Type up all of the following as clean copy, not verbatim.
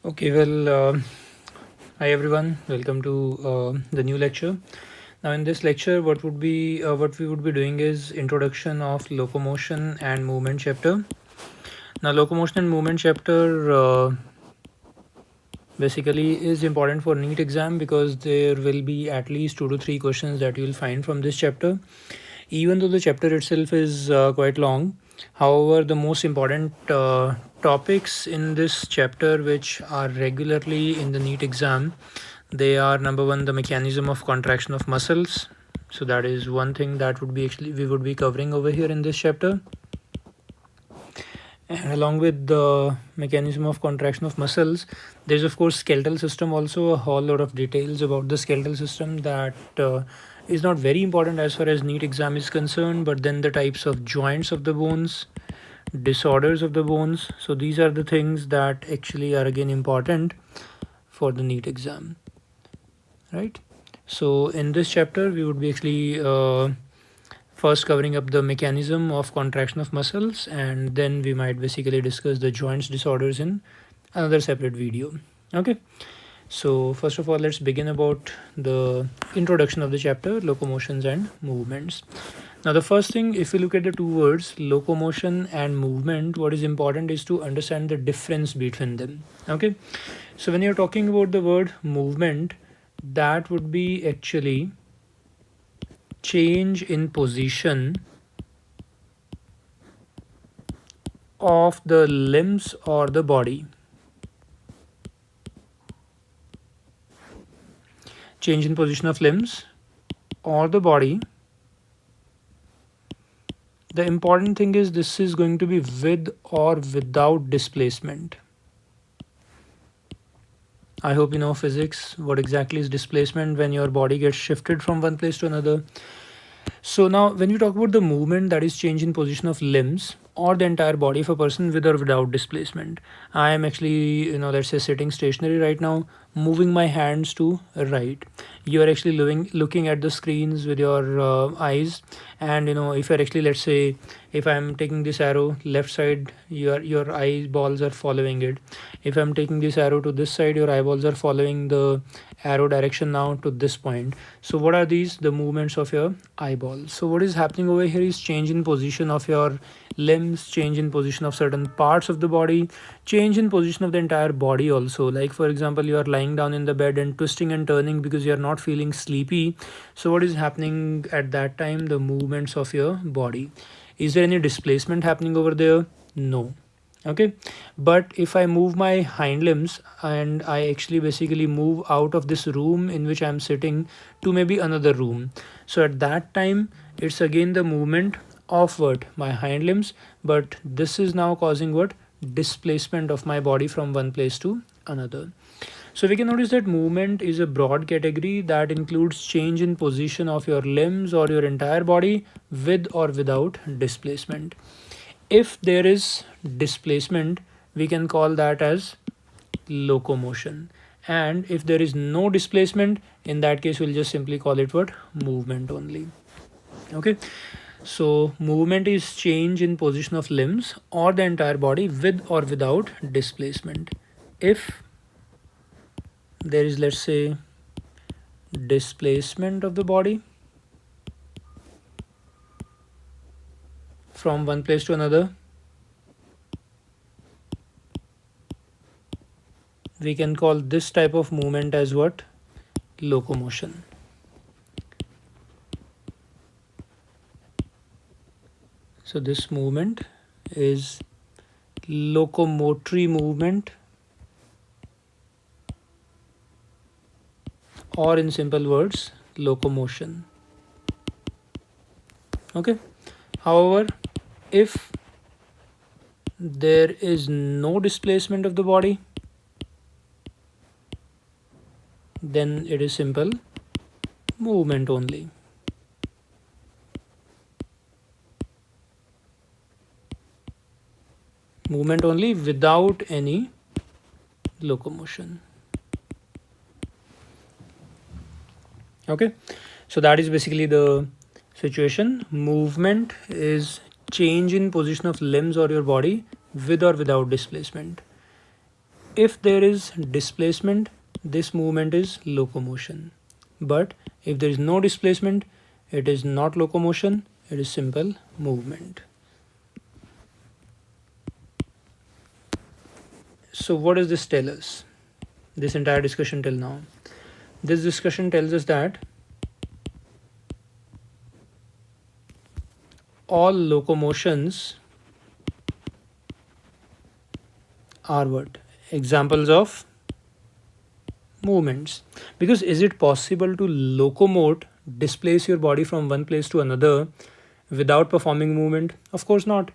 Okay, hi everyone. Welcome to the new lecture. Now, in this lecture, what we would be doing is introduction of locomotion and movement chapter. Now, locomotion and movement chapter basically is important for NEET exam because there will be at least 2 to 3 questions that you will find from this chapter. Even though the chapter itself is quite long, however, the most important topics in this chapter which are regularly in the NEET exam, they are number one, the mechanism of contraction of muscles. So that is one thing that would be actually we would be covering over here in this chapter. And along with the mechanism of contraction of muscles, there's of course skeletal system also, a whole lot of details about the skeletal system that is not very important as far as NEET exam is concerned, but then the types of joints of the bones, disorders of the bones. So these are the things that actually are again important for the NEET exam, right? So in this chapter, we would be actually first covering up the mechanism of contraction of muscles, and then we might basically discuss the joints disorders in another separate video. Okay, so first of all, let's begin about the introduction of the chapter, locomotions and movements. Now, the first thing, if you look at the two words, locomotion and movement, what is important is to understand the difference between them. Okay, so when you're talking about the word movement, that would be actually change in position of the limbs or the body. Change in position of limbs or the body. The important thing is this is going to be with or without displacement. I hope you know physics. What exactly is displacement when your body gets shifted from one place to another? So now when we talk about the movement, that is change in position of limbs or the entire body of a person with or without displacement. I am actually, let's say sitting stationary right now, moving my hands to right. You are actually looking at the screens with your eyes, and if you're actually, let's say, if I'm taking this arrow left side, your eyeballs are following it. If I'm taking this arrow to this side, your eyeballs are following the arrow direction now to this point. So what are these? The movements of your eyeballs. So what is happening over here is change in position of your limbs, change in position of certain parts of the body, change in position of the entire body also. Like for example, you are lying down in the bed and twisting and turning because you are not feeling sleepy. So what is happening at that time? The movements of your body. Is there any displacement happening over there? No. Okay, but if I move my hind limbs and I actually basically move out of this room in which I'm sitting to maybe another room, so at that time it's again the movement of what? My hind limbs, but this is now causing what? Displacement of my body from one place to another. So we can notice that movement is a broad category that includes change in position of your limbs or your entire body with or without displacement. If there is displacement, we can call that as locomotion. And if there is no displacement, in that case, we'll just simply call it what? Movement only. Okay. So movement is change in position of limbs or the entire body with or without displacement. If there is, let's say, displacement of the body from one place to another, we can call this type of movement as what? Locomotion. So this movement is locomotory movement, or in simple words, locomotion. Okay. However, if there is no displacement of the body, then it is simple movement only. Movement only without any locomotion. Okay, so that is basically the situation. Movement is change in position of limbs or your body with or without displacement. if there is displacement, this movement is locomotion. But if there is no displacement, it is not locomotion, it is simple movement. So what does this tell us? This entire discussion till now. This discussion tells us that all locomotions are what? Examples of movements. Because is it possible to locomote, displace your body from one place to another without performing movement? Of course not.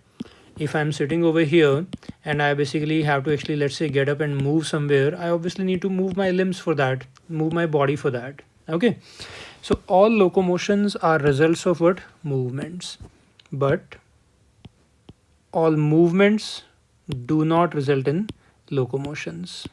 If I'm sitting over here and I basically have to actually, let's say, get up and move somewhere, I obviously need to move my limbs for that, move my body for that. Okay. So all locomotions are results of what? Movements. But all movements do not result in locomotions.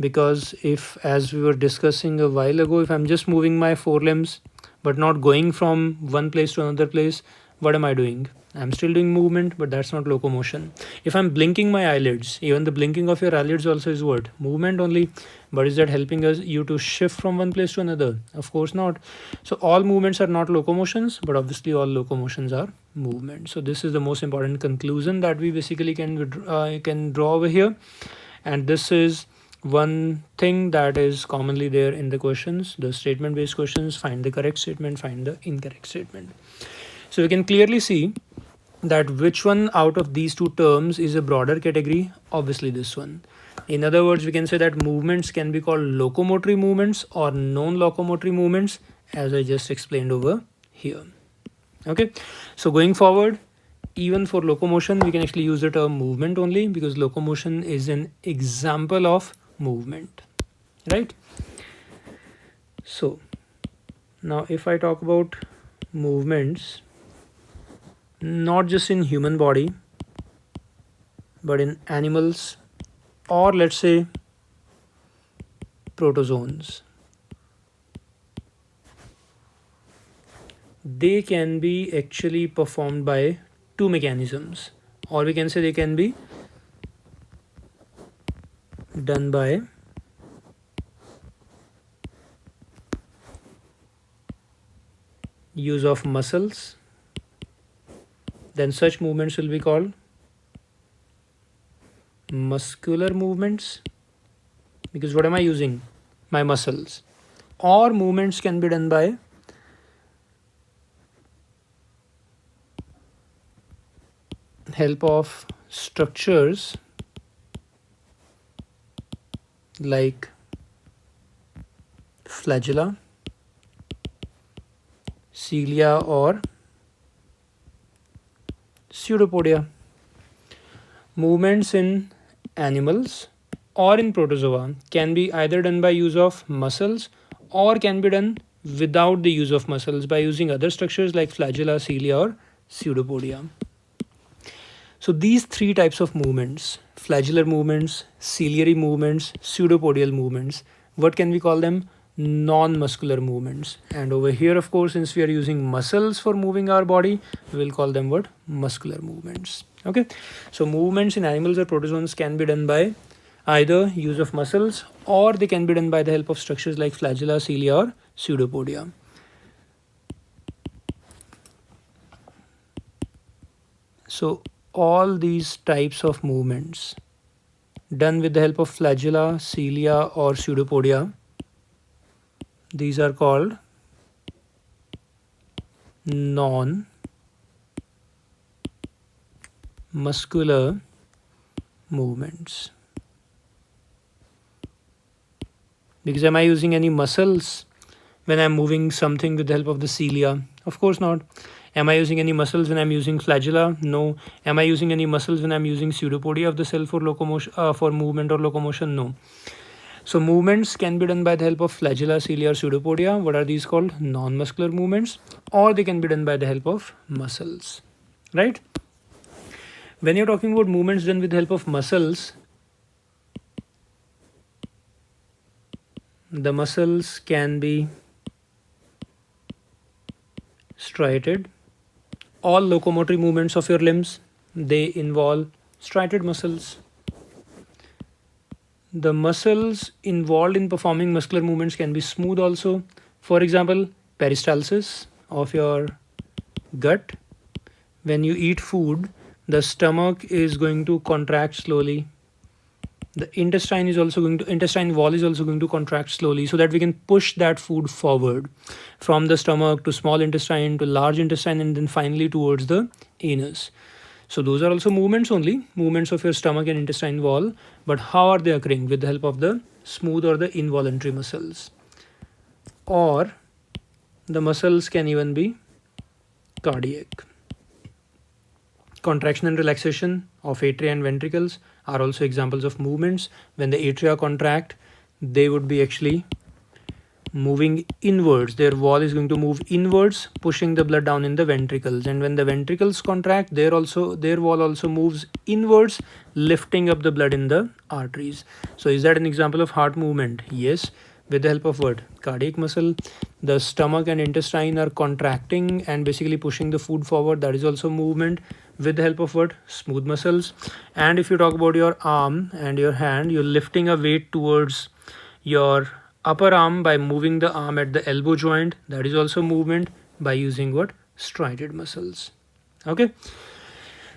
Because if, as we were discussing a while ago, if I'm just moving my forelimbs but not going from one place to another place, what am I doing? I'm still doing movement, but that's not locomotion. If I'm blinking my eyelids, even the blinking of your eyelids also is what? Movement only. But is that helping us you to shift from one place to another? Of course not. So all movements are not locomotions, but obviously all locomotions are movement. So this is the most important conclusion that we basically can draw over here. And this is one thing that is commonly there in the questions, the statement based questions. Find the correct statement, find the incorrect statement. So we can clearly see that which one out of these two terms is a broader category. Obviously this one. In other words, we can say that movements can be called locomotory movements or non-locomotory movements, as I just explained over here. Okay, so going forward, even for locomotion, we can actually use the term movement only, because locomotion is an example of movement, right? So now if I talk about movements, not just in human body, but in animals, or let's say protozoans, they can be actually performed by two mechanisms, or we can say they can be done by use of muscles. Then such movements will be called muscular movements, because what am I using? My muscles. Or movements can be done by help of structures like flagella, cilia, or pseudopodia. Movements in animals or in protozoa can be either done by use of muscles or can be done without the use of muscles by using other structures like flagella, cilia, or pseudopodia. So these three types of movements, flagellar movements, ciliary movements, pseudopodial movements, what can we call them? Non-muscular movements. And over here, of course, since we are using muscles for moving our body, we will call them what? Muscular movements. Okay, so movements in animals or protozoans can be done by either use of muscles or they can be done by the help of structures like flagella, cilia, or pseudopodia. So all these types of movements done with the help of flagella, cilia, or pseudopodia, these are called non-muscular movements. Because am I using any muscles when I'm moving something with the help of the cilia? Of course not. Am I using any muscles when I'm using flagella? No. Am I using any muscles when I'm using pseudopodia of the cell for locomotion, for movement or locomotion? No. So movements can be done by the help of flagella, cilia, or pseudopodia. What are these called? Non-muscular movements. Or they can be done by the help of muscles, right? When you're talking about movements done with the help of muscles, the muscles can be striated. All locomotory movements of your limbs, they involve striated muscles. The muscles involved in performing muscular movements can be smooth also. For example, peristalsis of your gut. When you eat food, the stomach is going to contract slowly. The intestine wall is also going to contract slowly so that we can push that food forward from the stomach to small intestine to large intestine and then finally towards the anus. So those are also movements only, movements of your stomach and intestine wall. But how are they occurring? With the help of the smooth or the involuntary muscles. Or the muscles can even be cardiac. Contraction and relaxation of atria and ventricles are also examples of movements. When the atria contract, they would be actually moving inwards. Their wall is going to move inwards, pushing the blood down in the ventricles. And when the ventricles contract, their wall also moves inwards, lifting up the blood in the arteries. So is that an example of heart movement? Yes. With the help of what? Cardiac muscle. The stomach and intestine are contracting and basically pushing the food forward. That is also movement. With the help of what? Smooth muscles. And if you talk about your arm and your hand, you're lifting a weight towards your upper arm by moving the arm at the elbow joint. That is also movement by using what? Striated muscles. Okay.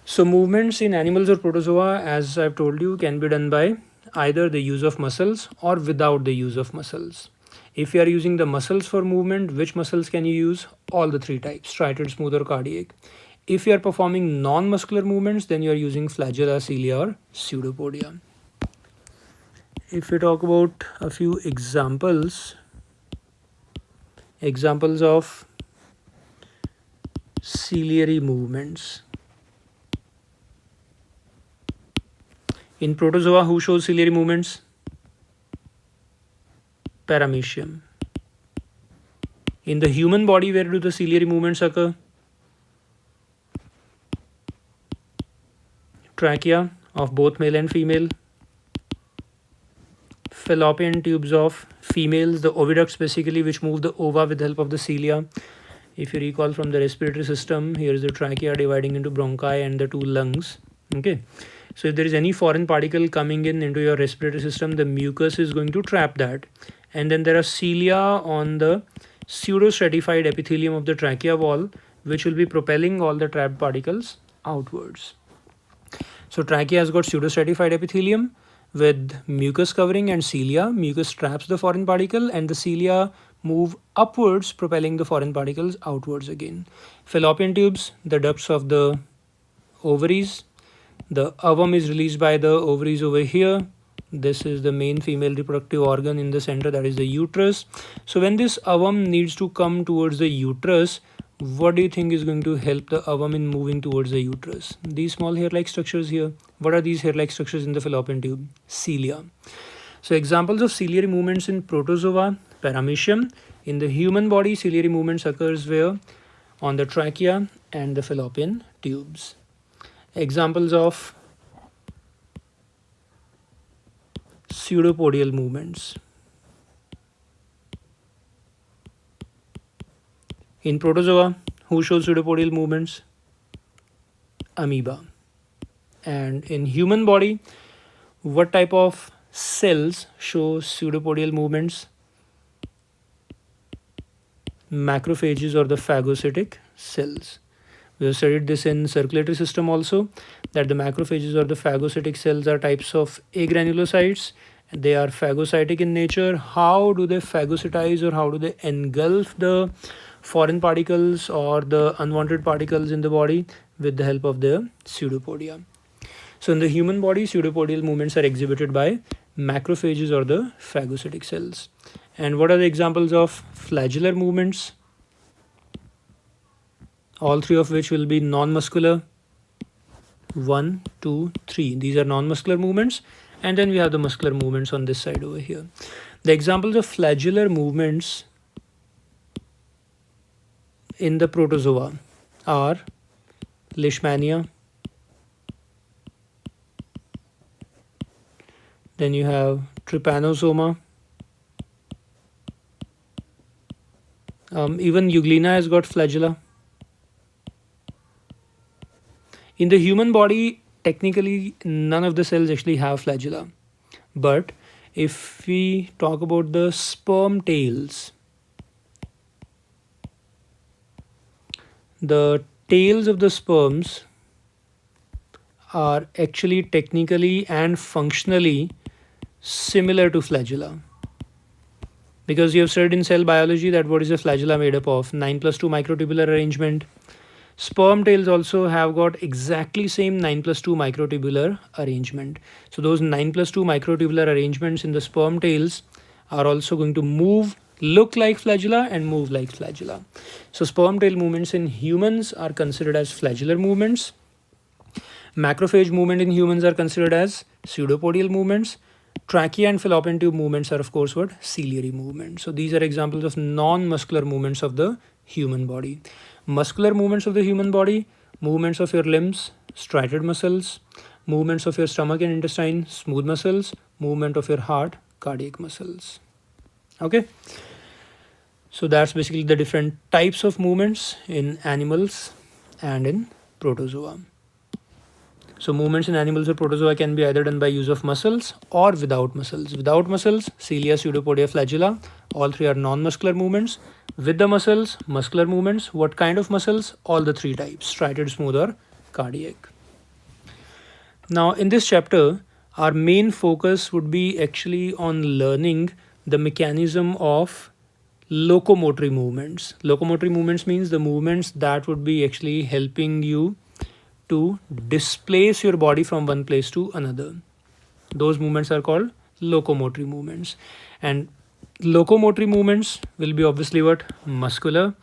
So movements in animals or protozoa, as I've told you, can be done by either the use of muscles or without the use of muscles. If you are using the muscles for movement, which muscles can you use? All the three types: striated, smooth, or cardiac. If you are performing non-muscular movements, then you are using flagella, cilia, or pseudopodia. If we talk about a few examples of ciliary movements. In protozoa, who shows ciliary movements? Paramecium. In the human body, where do the ciliary movements occur? Trachea of both male and female. Fallopian tubes of females, the oviducts basically, which move the ova with the help of the cilia. If you recall from the respiratory system, here is the trachea dividing into bronchi and the two lungs. Okay. So if there is any foreign particle coming into your respiratory system, the mucus is going to trap that. And then there are cilia on the pseudostratified epithelium of the trachea wall, which will be propelling all the trapped particles outwards. So trachea has got pseudostratified epithelium with mucus covering and cilia. Mucus traps the foreign particle and the cilia move upwards, propelling the foreign particles outwards again. Fallopian tubes, the ducts of the ovaries. The ovum is released by the ovaries over here. This is the main female reproductive organ in the center, that is the uterus. So when this ovum needs to come towards the uterus, what do you think is going to help the ovum in moving towards the uterus? These small hair-like structures here. What are these hair-like structures in the fallopian tube? Cilia. So examples of ciliary movements in protozoa: paramecium. In the human body, ciliary movements occurs where? On the trachea and the fallopian tubes. Examples of pseudopodial movements. In protozoa, who shows pseudopodial movements? Amoeba. And in human body, what type of cells show pseudopodial movements? Macrophages or the phagocytic cells. We have studied this in circulatory system also, that the macrophages or the phagocytic cells are types of agranulocytes. They are phagocytic in nature. How do they phagocytize, or how do they engulf the foreign particles or the unwanted particles in the body? With the help of the pseudopodia. So in the human body, pseudopodial movements are exhibited by macrophages or the phagocytic cells. And what are the examples of flagellar movements? All three of which will be non-muscular. 1, 2, 3. These are non-muscular movements. And then we have the muscular movements on this side over here. The examples of flagellar movements in the protozoa are Leishmania. Then you have Trypanosoma. Even Euglena has got flagella. In the human body, technically none of the cells actually have flagella. But if we talk about the sperm tails, the tails of the sperms are actually technically and functionally similar to flagella. Because you have studied in cell biology that what is a flagella made up of? 9 plus 2 microtubular arrangement. Sperm tails also have got exactly same 9 plus 2 microtubular arrangement. So those 9 plus 2 microtubular arrangements in the sperm tails are also going to move, look like flagella and move like flagella. So sperm tail movements in humans are considered as flagellar movements. Macrophage movement in humans are considered as pseudopodial movements. Trachea and fallopian tube movements are of course what? Ciliary movements. So these are examples of non-muscular movements of the human body. Muscular movements of the human body, movements of your limbs, striated muscles, movements of your stomach and intestine, smooth muscles, movement of your heart, cardiac muscles. Okay. So that's basically the different types of movements in animals and in protozoa. So movements in animals or protozoa can be either done by use of muscles or without muscles. Without muscles, cilia, pseudopodia, flagella, all three are non-muscular movements. With the muscles, muscular movements. What kind of muscles? All the three types, striated, smooth or cardiac. Now in this chapter, our main focus would be actually on learning the mechanism of locomotory movements. Locomotory movements means the movements that would be actually helping you to displace your body from one place to another. Those movements are called locomotory movements. And locomotory movements will be obviously what? Muscular,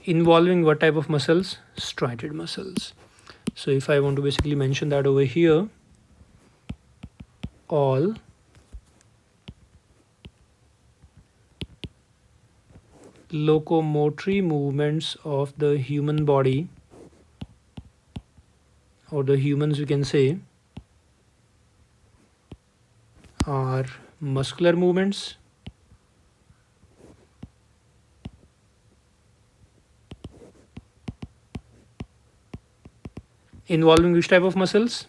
involving what type of muscles? Striated muscles. So if I want to basically mention that over here, all locomotory movements of the human body, or the humans we can say, are muscular movements, involving which type of muscles?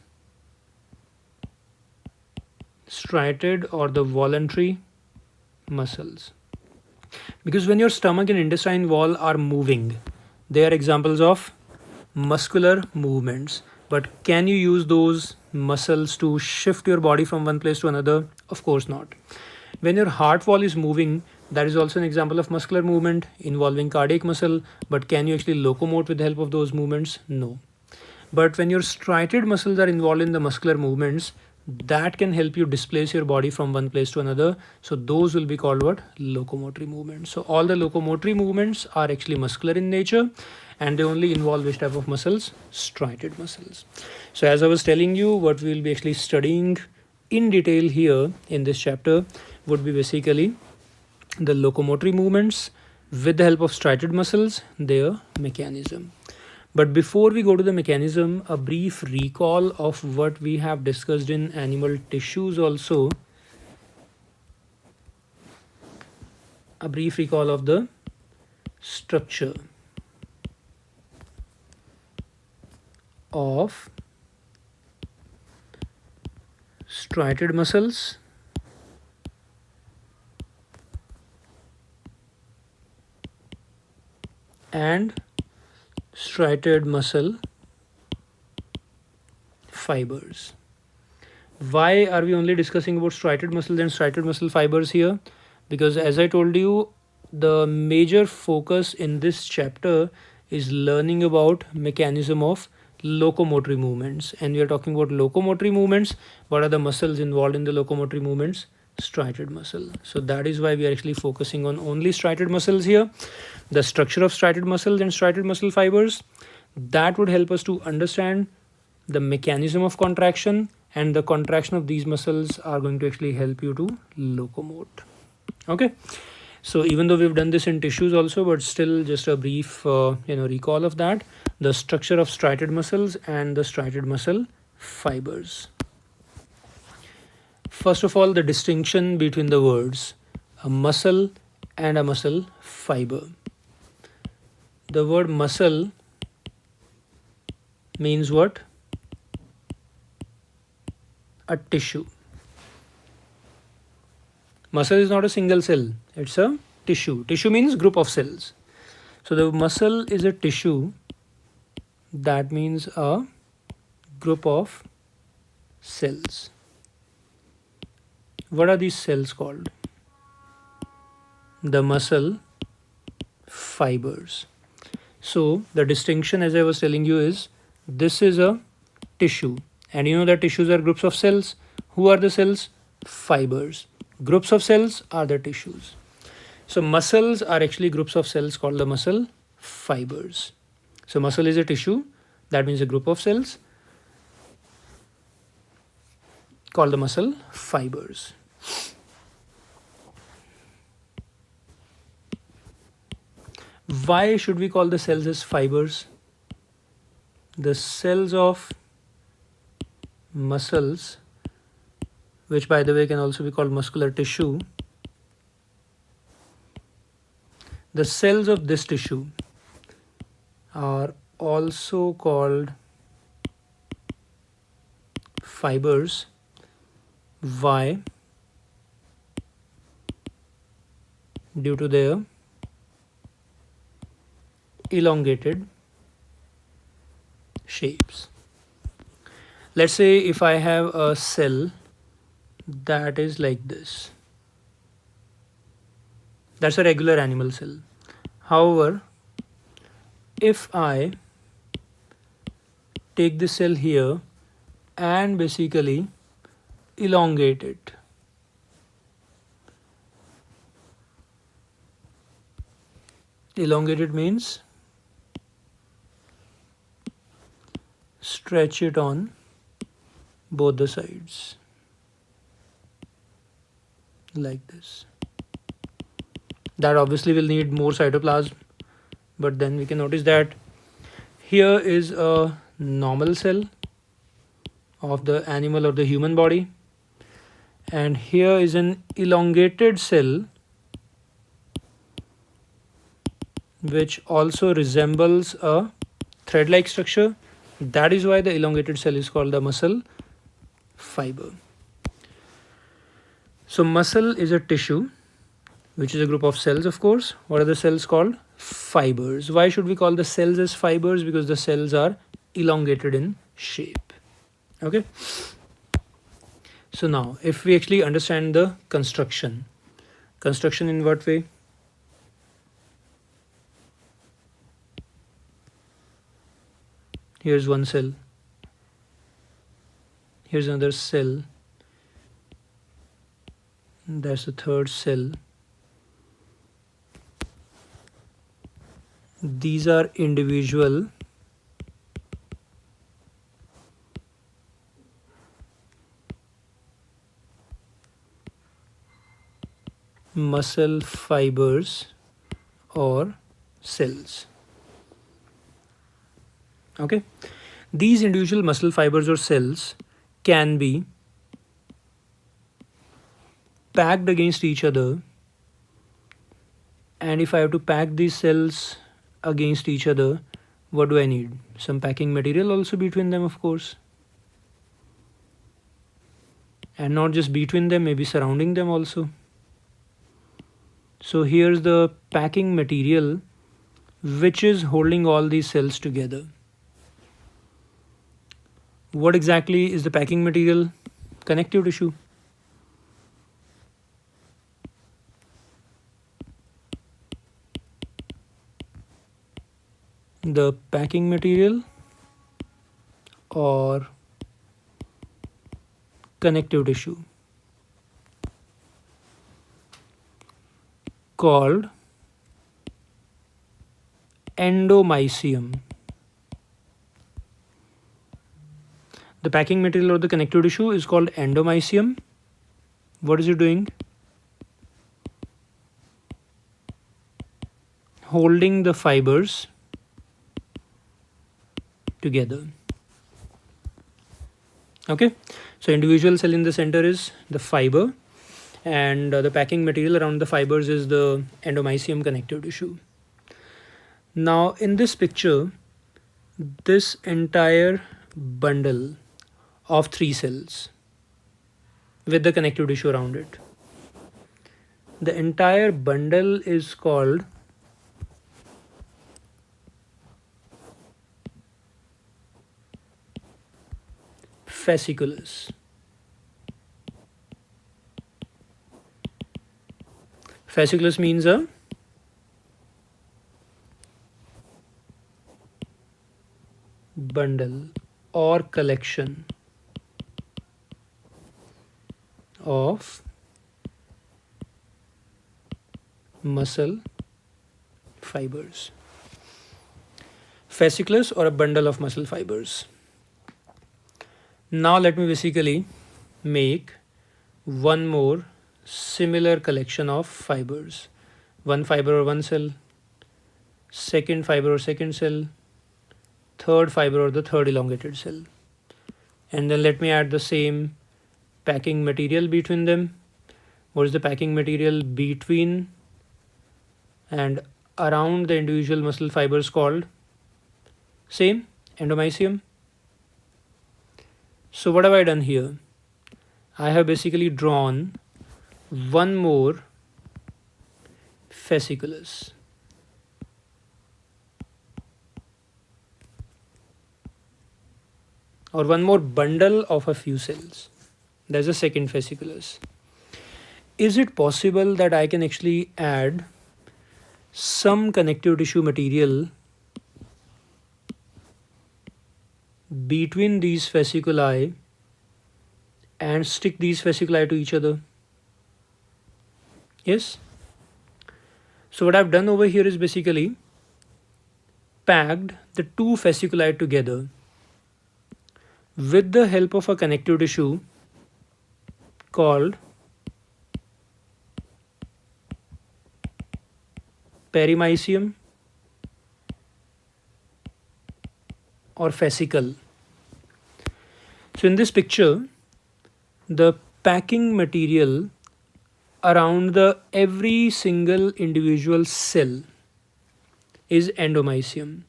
Striated or the voluntary muscles. Because when your stomach and intestine wall are moving, they are examples of muscular movements. But can you use those muscles to shift your body from one place to another? Of course not. When your heart wall is moving, that is also an example of muscular movement involving cardiac muscle. But can you actually locomote with the help of those movements? No. But when your striated muscles are involved in the muscular movements, that can help you displace your body from one place to another. So those will be called what? Locomotory movements. So all the locomotory movements are actually muscular in nature, and they only involve which type of muscles? Striated muscles. So as I was telling you, what we will be actually studying in detail here in this chapter would be basically the locomotory movements with the help of striated muscles, their mechanism. But before we go to the mechanism, a brief recall of what we have discussed in animal tissues also. A brief recall of the structure of striated muscles and striated muscle fibers. Why are we only discussing about striated muscles and striated muscle fibers here? Because as I told you, the major focus in this chapter is learning about mechanism of locomotory movements. And we are talking about locomotory movements. What are the muscles involved in the locomotory movements? Striated muscle. So that is why we are actually focusing on only striated muscles here. The structure of striated muscles and striated muscle fibers, that would help us to understand the mechanism of contraction, and the contraction of these muscles are going to actually help you to locomote. Okay. So even though we've done this in tissues also, but still just a brief recall of that, the structure of striated muscles and the striated muscle fibers. First of all, the distinction between the words a muscle and a muscle fiber. The word muscle means what? a tissue. Muscle is not a single cell, it's a tissue. Tissue means group of cells. So the muscle is a tissue, that means a group of cells. What are these cells called? The muscle fibers. So the distinction, as I was telling you, is this is a tissue, and you know that tissues are groups of cells. Who are the cells? Fibers. Groups of cells are the tissues. So muscles are actually groups of cells called the muscle fibers. So muscle is a tissue, that means a group of cells called the muscle fibers. Why should we call the cells as fibers? The cells of muscles, which by the way can also be called muscular tissue, the cells of this tissue are also called fibers. Why? Due to their elongated shapes. Let's say if I have a cell that is like this, that's a regular animal cell. However, if I take this cell here and basically elongate it, elongated means stretch it on both the sides like this. That obviously will need more cytoplasm, but then we can notice that here is a normal cell of the animal or the human body, and here is an elongated cell which also resembles a thread-like structure. That is why the elongated cell is called the muscle fiber. So muscle is a tissue, which is a group of cells, of course. What are the cells called? Fibers. Why should we call the cells as fibers? Because the cells are elongated in shape. Okay. So now, if we actually understand the construction in what way? Here's one cell. Here's another cell. That's the third cell. These are individual muscle fibers or cells. Okay, these individual muscle fibers or cells can be packed against each other, and if I have to pack these cells against each other, what do I need? Some packing material also between them, of course, and not just between them, maybe surrounding them also. So here's the packing material which is holding all these cells together. What exactly is the packing material? Connective tissue. The packing material or connective tissue called endomysium. The packing material or the connective tissue is called endomysium. What is it doing? Holding the fibers together. Okay, so individual cell in the center is the fiber, and the packing material around the fibers is the endomysium connective tissue. Now in this picture, this entire bundle of 3 cells, with the connective tissue around it. The entire bundle is called fasciculus. Fasciculus means a bundle or collection of muscle fibers. Fasciculus or a bundle of muscle fibers. Now let me basically make one more similar collection of fibers. One fiber or one cell, second fiber or second cell, third fiber or the third elongated cell. And then let me add the same packing material between them. What is the packing material between and around the individual muscle fibers called? Same, endomysium. So what have I done here? I have basically drawn one more fasciculus. Or one more bundle of a few cells. There's a second fasciculus. Is it possible that I can actually add some connective tissue material between these fasciculi and stick these fasciculi to each other? Yes. So what I've done over here is basically packed the two fasciculi together with the help of a connective tissue called perimysium or fascicle. So in this picture, the packing material around the every single individual cell is endomysium,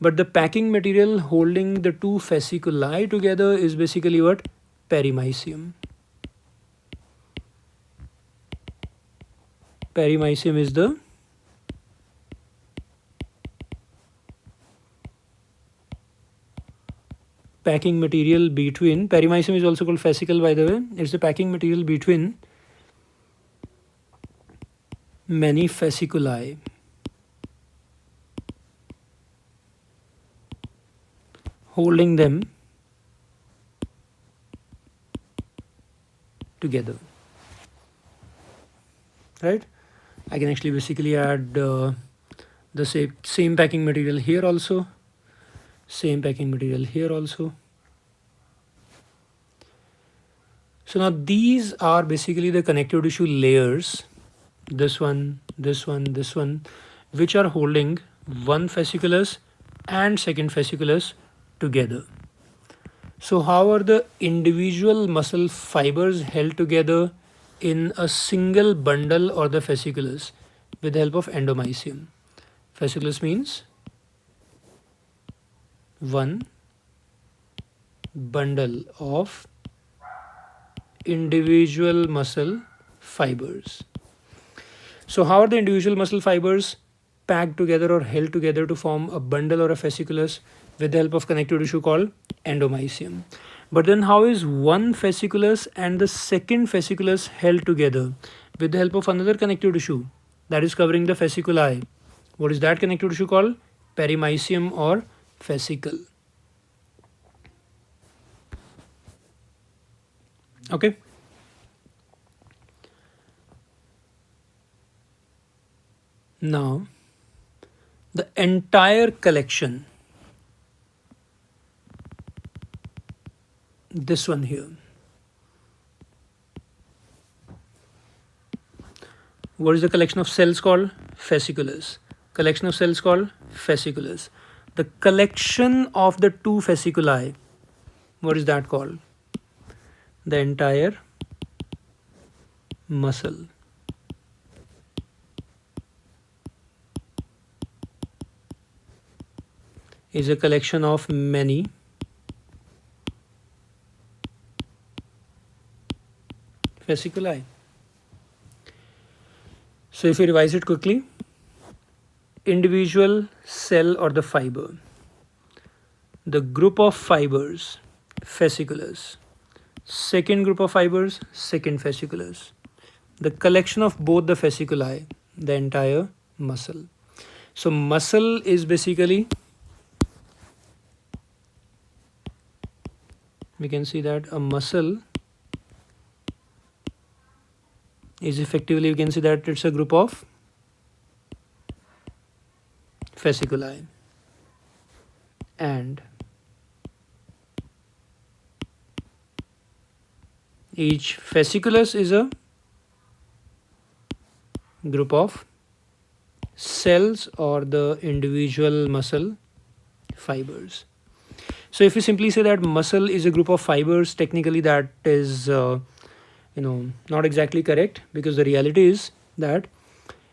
but the packing material holding the two fasciculi together is basically what? Perimysium. Perimysium is the packing material between, perimysium is also called fascicle by the way, it's the packing material between many fasciculi. Holding them together, right? I can actually basically add the same packing material here also, same packing material here also. So now these are basically the connective tissue layers, this one, this one, this one, which are holding one fasciculus and second fasciculus together. So how are the individual muscle fibers held together in a single bundle or the fasciculus? With the help of endomysium. Fasciculus means one bundle of individual muscle fibers. So how are the individual muscle fibers packed together or held together to form a bundle or a fasciculus? With the help of connective tissue called endomysium. But then how is one fasciculus and the second fasciculus held together? With the help of another connective tissue that is covering the fasciculi. What is that connective tissue called? Perimysium or fascicle. Okay. Now, the entire collection, this one here, what is the collection of cells called? Fasciculus. Collection of cells called fasciculus. The collection of the two fasciculi, what is that called? The entire muscle. Is a collection of many fasciculi. So if we revise it quickly, individual cell or the fiber, the group of fibers, fasciculus, second group of fibers, second fasciculus, the collection of both the fasciculi, the entire muscle. So muscle is basically, we can see that a muscle is effectively, we can see that it's a group of fasciculi, and each fasciculus is a group of cells or the individual muscle fibers. So if you simply say that muscle is a group of fibers, technically that is not exactly correct, because the reality is that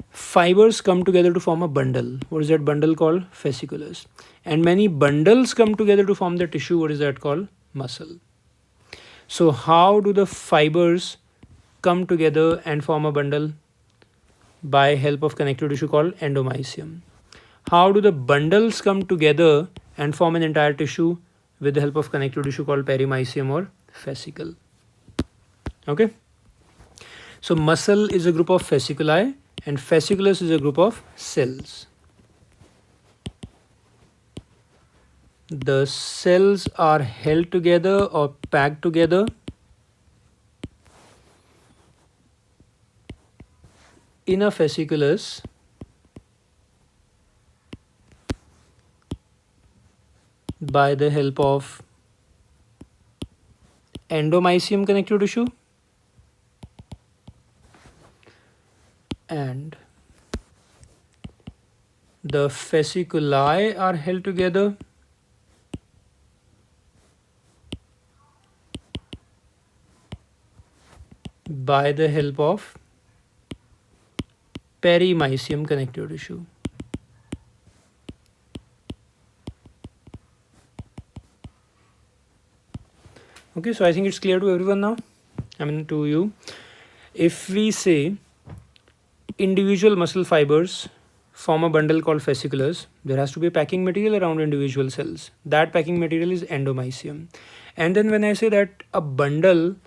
fibers come together to form a bundle. What is that bundle called? Fasciculus. And many bundles come together to form the tissue. What is that called? Muscle. So how do the fibers come together and form a bundle? By help of connective tissue called endomysium. How do the bundles come together and form an entire tissue? With the help of connective tissue called perimysium or fascicle. Okay. So muscle is a group of fasciculi and fasciculus is a group of cells. The cells are held together or packed together in a fasciculus by the help of endomysium connective tissue and the fasciculi are held together by the help of perimysium connective tissue. Okay, so I think it's clear to everyone now. I mean to you. If we say individual muscle fibers form a bundle called fasciculus, there has to be a packing material around individual cells. That packing material is endomysium. And then when I say that a bundle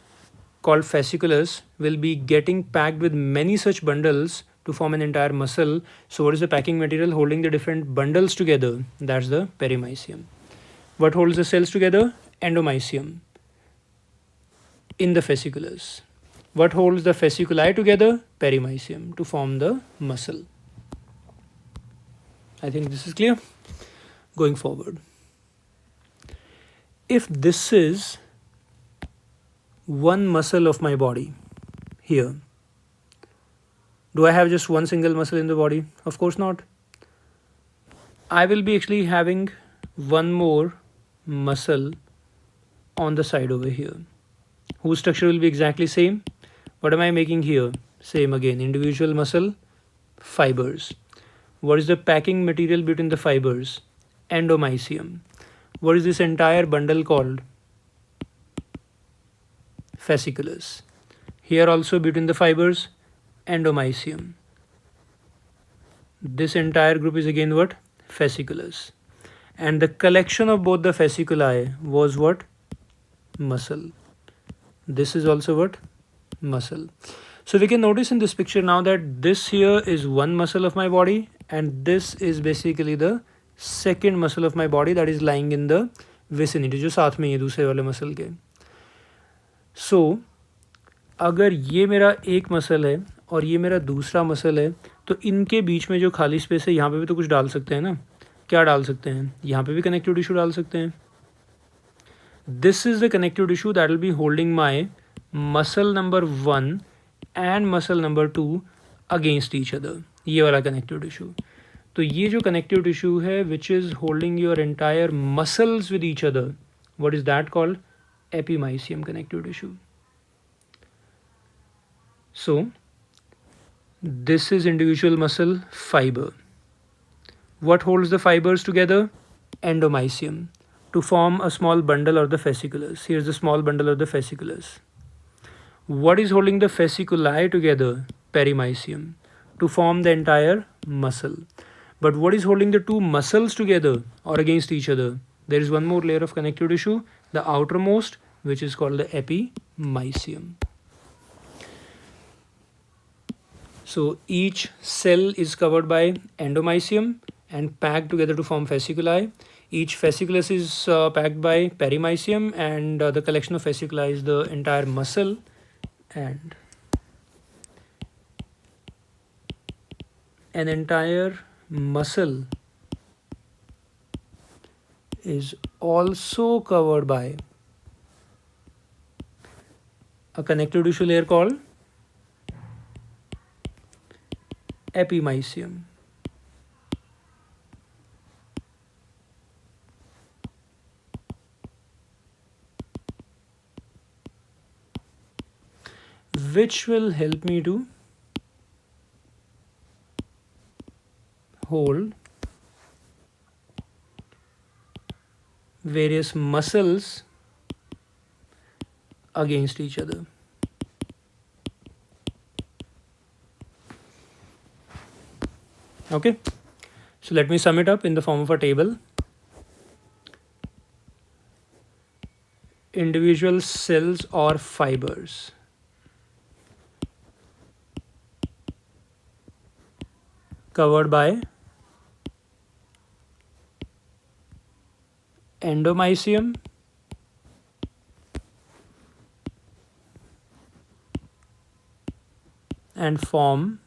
called fasciculus will be getting packed with many such bundles to form an entire muscle. So what is the packing material holding the different bundles together? That's the perimysium. What holds the cells together? Endomysium in the fasciculus. What holds the fasciculi together? Perimysium to form the muscle. I think this is clear. Going forward, if this is one muscle of my body here, do I have just one single muscle in the body? Of course not. I will be actually having one more muscle on the side over here, whose structure will be exactly same. What am I making here? Same again, individual muscle fibers. What is the packing material between the fibers? Endomysium. What is this entire bundle called? Fasciculus. Here also between the fibers, endomysium. This entire group is again what? Fasciculus. And the collection of both the fasciculi was what? Muscle. This is also what? Muscle. So we can notice in this picture now that this here is one muscle of my body and this is basically the second muscle of my body that is lying in the vicinity, जो साथ में ये दूसरे वाले muscle के. So अगर ये मेरा एक मसल है और ये मेरा दूसरा मसल है तो इनके बीच में जो खाली स्पेस है यहाँ पे भी तो कुछ डाल सकते हैं ना. क्या डाल सकते हैं? यहाँ पे भी कनेक्टिव टिश्यू डाल सकते हैं. This is the connective tissue that will be holding my muscle number 1 and muscle number 2 against each other. ये वाला connective tissue. तो ये जो connective tissue है which is holding your entire muscles with each other, what is that called? Epimysium connective tissue. So this is individual muscle fiber. What holds the fibers together? Endomysium to form a small bundle of the fasciculus. Here's the small bundle of the fasciculus. What is holding the fasciculi together? Perimysium, to form the entire muscle. But what is holding the two muscles together or against each other? There is one more layer of connective tissue, the outermost, which is called the epimysium. So each cell is covered by endomysium and packed together to form fasciculi. Each fasciculus is packed by perimysium, and the collection of fasciculi is the entire muscle, and an entire muscle is also covered by a connective tissue layer called epimysium. Which will help me to hold various muscles against each other. Okay, so let me sum it up in the form of a table. Individual cells or fibers covered by endomysium and form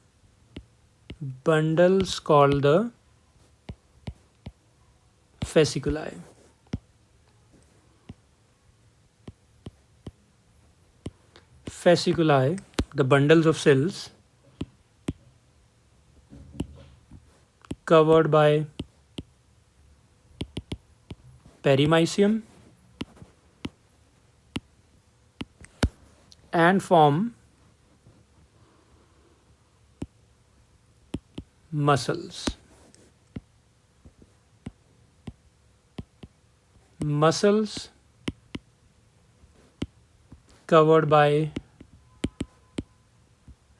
bundles called the fasciculi. Fasciculi, the bundles of cells covered by perimysium and form muscles. Muscles covered by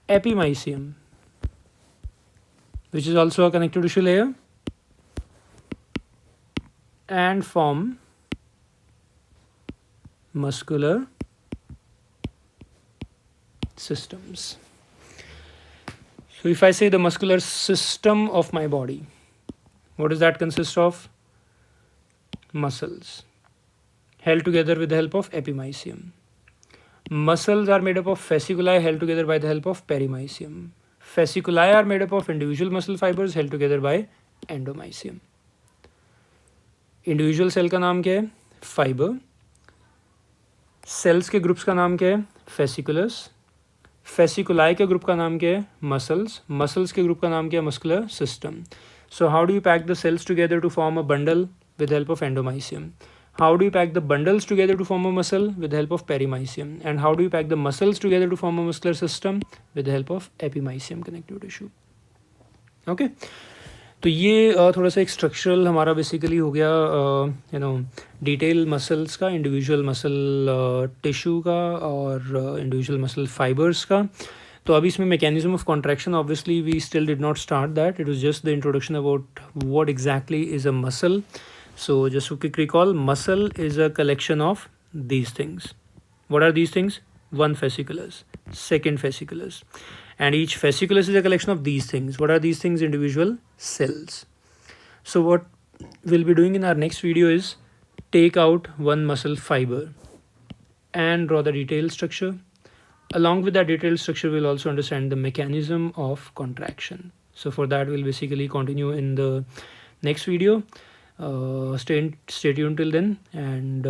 epimysium, which is also a connective tissue layer, and form muscular systems. So if I say the muscular system of my body, what does that consist of? Muscles held together with the help of epimysium. Muscles are made up of fasciculi held together by the help of perimysium. Fasciculi are made up of individual muscle fibers held together by endomysium. Individual cell का नाम क्या है? Fibre. Sales के groups का नाम क्या है? Fasciculus. Fasciculi के ग्रुप का नाम क्या है? मसल्स. मसल्स के ग्रुप का नाम क्या है? Muscular system. So how do you pack the cells together to form a bundle with help of endomysium? How do you pack the bundles together to form a muscle? With the help of perimysium. And how do you pack the muscles together to form a muscular system? With the help of epimysium connective tissue. Okay. तो ये थोड़ा सा एक structural हमारा basically हो गया detail muscles का, individual muscle tissue का और इंडिविजुअल मसल फाइबर्स का. तो अभी इसमें mechanism of contraction obviously we still did not start that. It was just the introduction about what exactly is a muscle. So just to quick recall, muscle is a collection of these things. What are these things? One fasciculus, second fasciculus, and each fasciculus is a collection of these things. What are these things? Individual cells. So what we'll be doing in our next video is take out one muscle fiber and draw the detailed structure. Along with that detailed structure, we'll also understand the mechanism of contraction. So for that, we'll basically continue in the next video. Stay tuned till then, and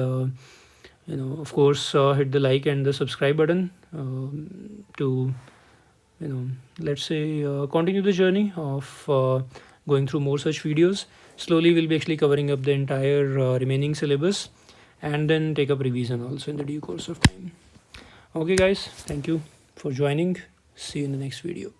of course hit the like and the subscribe button to let's say continue the journey of going through more such videos. Slowly we'll be actually covering up the entire remaining syllabus and then take up revision also in the due course of time. Okay guys, thank you for joining. See you in the next video.